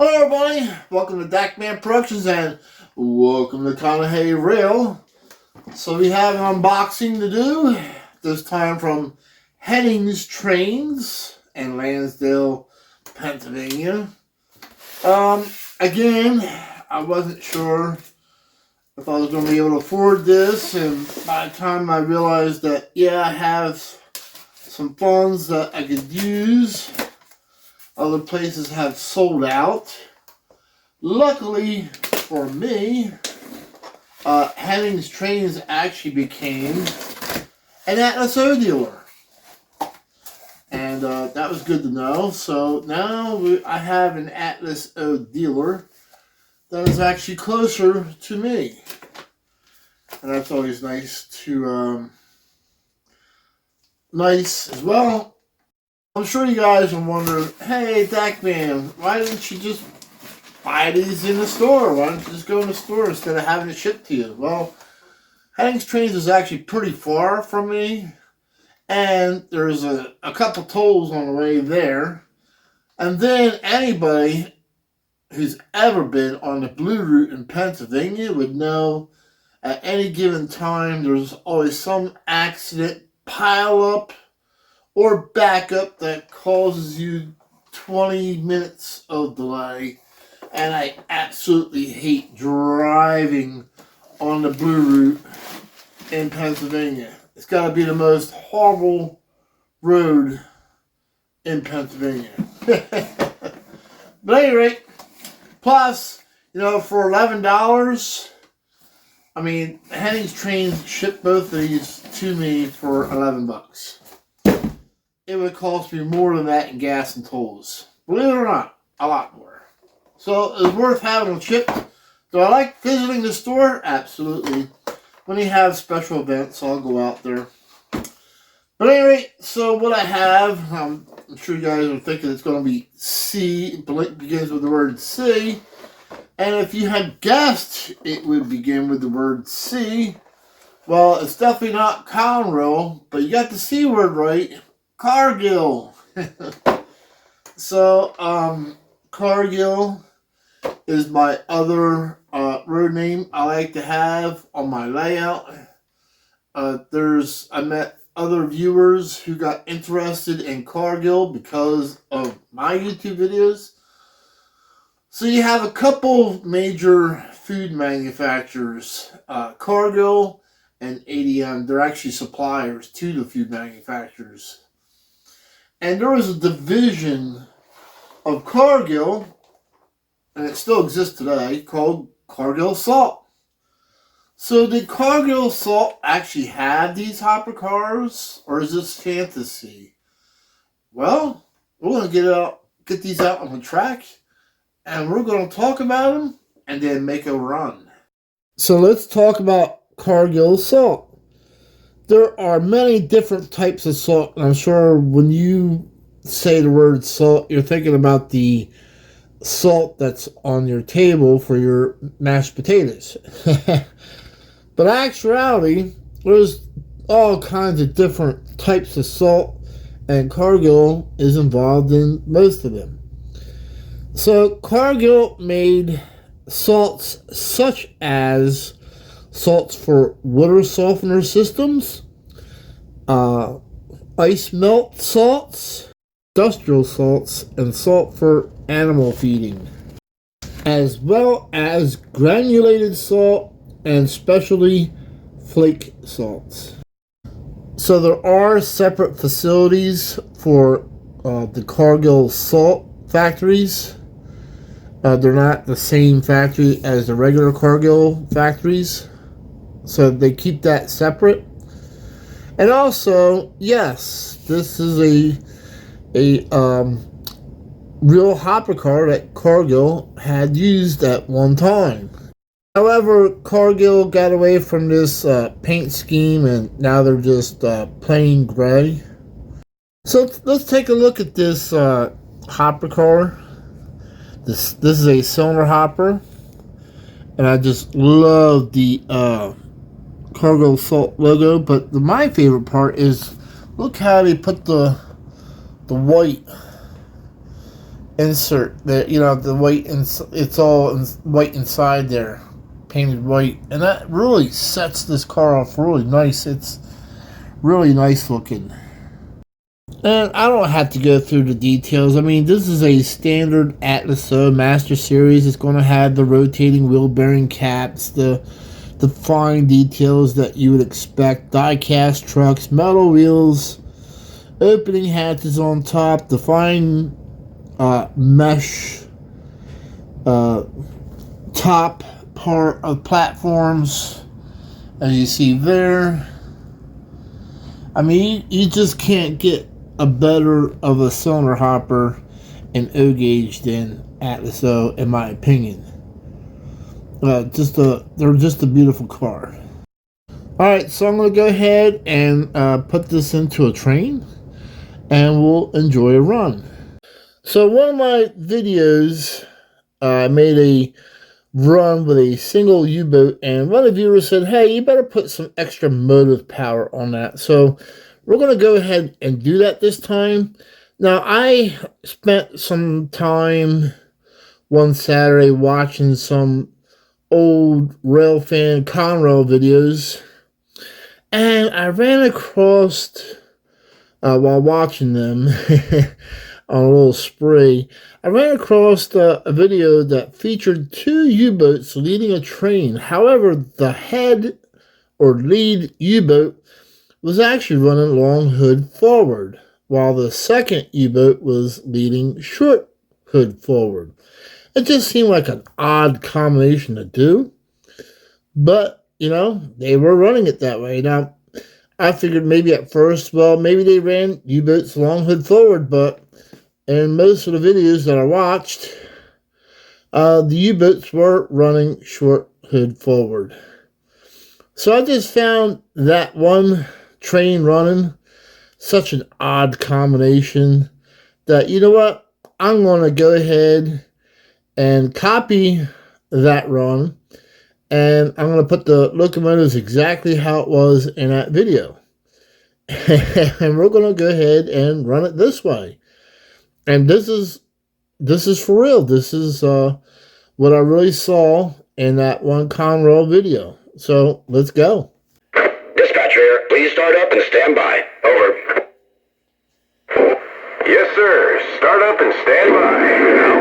Hello everybody, welcome to Dackman Productions and welcome to Conrail. So we have an unboxing to do, this time from Hennings Trains in Lansdale, Pennsylvania. Again, I wasn't sure if I was going to be able to afford this, and by the time I realized that, yeah, I have some funds that I could use, other places have sold out. Luckily for me, Hennings Trains actually became an Atlas O dealer. And that was good to know. So now I have an Atlas O dealer that is actually closer to me. And that's always nice as well. I'm sure you guys are wondering, hey, Dackman, why didn't you just buy these in the store? Why don't you just go in the store instead of having it shipped to you? Well, Hennings Trains is actually pretty far from me, and there's a couple tolls on the way there. And then anybody who's ever been on the Blue Route in Pennsylvania would know at any given time there's always some accident, pile up, or backup that causes you 20 minutes of delay. And I absolutely hate driving on the Blue Route in Pennsylvania. It's got to be the most horrible road in Pennsylvania. But at any rate, plus, for $11, I mean, Hennings Trains shipped both of these to me for $11. It would cost me more than that in gas and tolls. Believe it or not, a lot more. So it's worth having them shipped. Do I like visiting the store? Absolutely. When they have special events, I'll go out there. But anyway, so what I have, I'm sure you guys are thinking it's going to be C. It begins with the word C. And if you had guessed it would begin with the word C, well, it's definitely not Conrail, but you got the C word right. Cargill. So, Cargill is my other road name I like to have on my layout. I met other viewers who got interested in Cargill because of my YouTube videos. So you have a couple major food manufacturers, Cargill and ADM. They're actually suppliers to the food manufacturers. And there was a division of Cargill, and it still exists today, called Cargill Salt. So did Cargill Salt actually have these hopper cars, or is this fantasy? Well, we're going to get these out on the track, and we're going to talk about them, and then make a run. So let's talk about Cargill Salt. There are many different types of salt, and I'm sure when you say the word salt, you're thinking about the salt that's on your table for your mashed potatoes. But in actuality, there's all kinds of different types of salt, and Cargill is involved in most of them. So Cargill made salts such as salts for water softener systems, ice melt salts, industrial salts, and salt for animal feeding, as well as granulated salt and specialty flake salts. So there are separate facilities for the Cargill salt factories. They're not the same factory as the regular Cargill factories, so they keep that separate. And also, yes, this is a real hopper car that Cargill had used at one time. However, Cargill got away from this paint scheme, and now they're just plain gray. So let's take a look at this hopper car. This is a cylinder hopper, and I just love the Cargill Salt logo. But my favorite part is look how they put the white insert that, you know, the white, it's all white inside there, painted white, and that really sets this car off really nice. It's really nice looking. And I don't have to go through the details. I mean, this is a standard Atlas O Master Series. It's going to have the rotating wheel bearing caps, the fine details that you would expect, die-cast trucks, metal wheels, opening hatches on top, the fine mesh top part of platforms, as you see there. I mean, you just can't get a better of a cylinder hopper and O gauge than Atlas O, in my opinion. They're just a beautiful car. Alright, so I'm going to go ahead and put this into a train, and we'll enjoy a run. So one of my videos, I made a run with a single U-boat, and one of the viewers said, hey, you better put some extra motive power on that. So we're going to go ahead and do that this time. Now, I spent some time one Saturday watching some old railfan Conrail videos, and I ran across, while watching them on a little spree, I ran across a video that featured 2 U-boats leading a train. However, the head or lead U-boat was actually running long hood forward, while the second U-boat was leading short hood forward. It just seemed like an odd combination to do, but, you know, they were running it that way. Now, I figured maybe at first, well, maybe they ran U-boats long hood forward, but in most of the videos that I watched, the U-boats were running short hood forward. So I just found that one train running such an odd combination that, you know what, I'm going to go ahead and copy that run, and I'm going to put the locomotives exactly how it was in that video. And we're going to go ahead and run it this way. And this is for real. This is what I really saw in that one Conrail video. So let's go. Dispatcher here. Please start up and stand by. Over. Yes, sir. Start up and stand by. Now.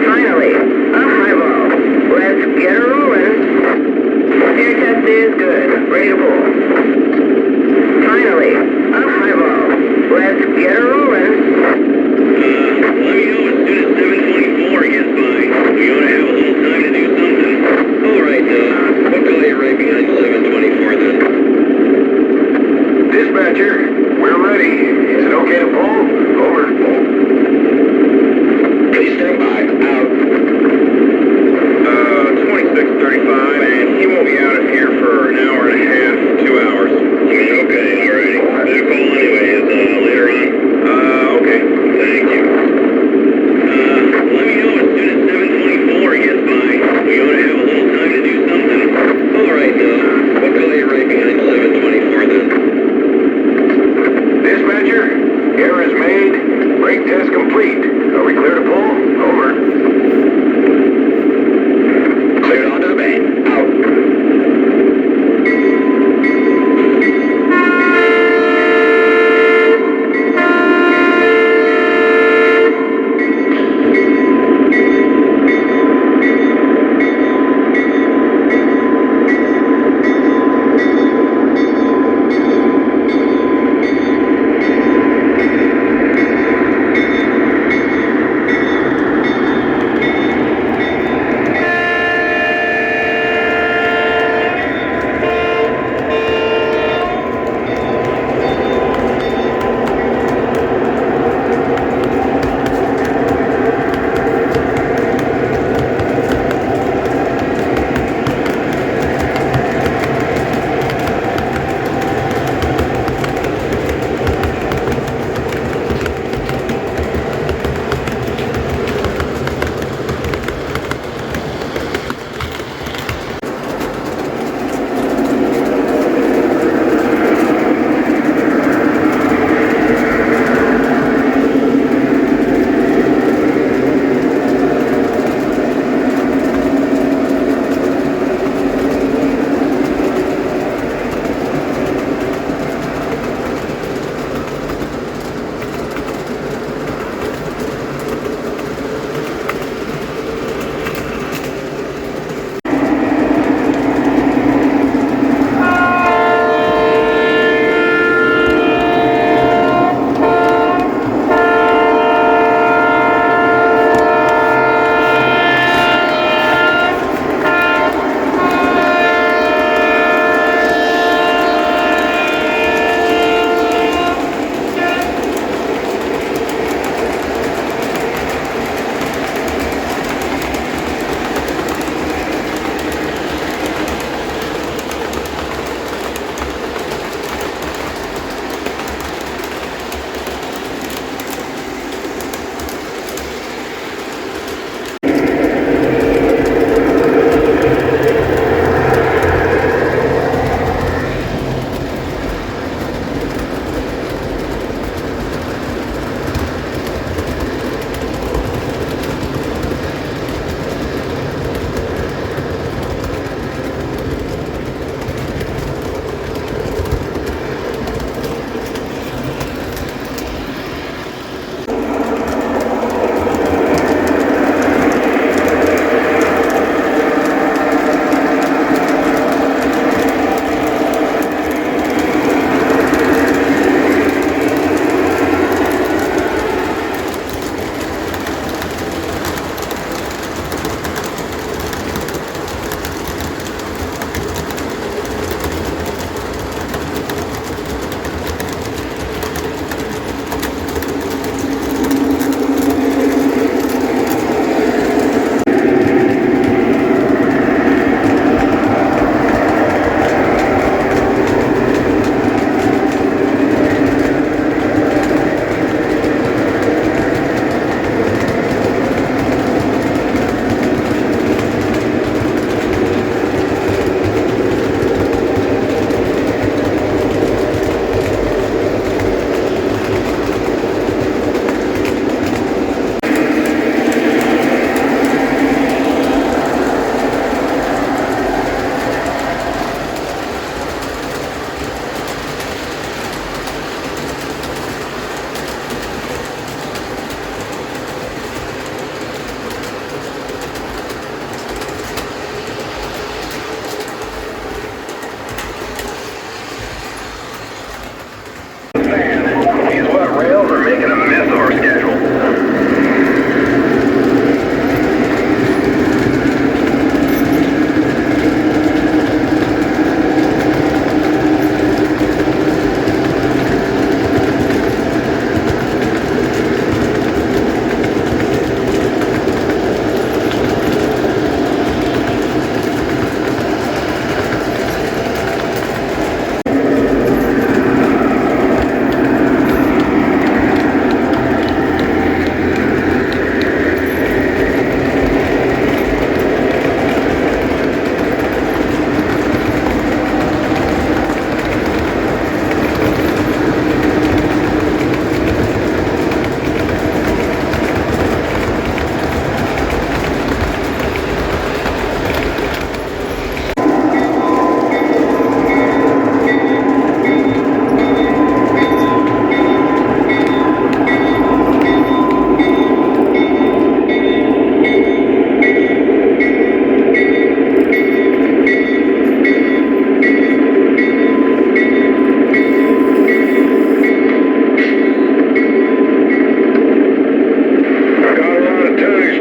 Finally, up high ball. Let's get her rolling. Air test is good. Ready to pull. Finally, up high ball. Let's get her rolling. Let me know as soon as 724 gets by. We ought to have a little time to do something. All right, though.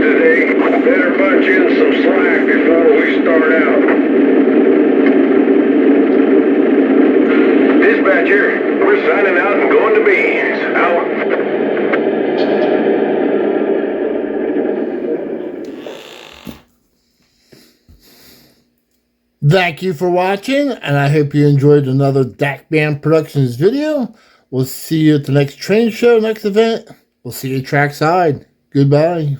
today. Better punch in some slack before we start out. Dispatcher, we're signing out and going to beans. Out. Thank you for watching, and I hope you enjoyed another Dak Band Productions video. We'll see you at the next train show, next event. We'll see you trackside. Goodbye.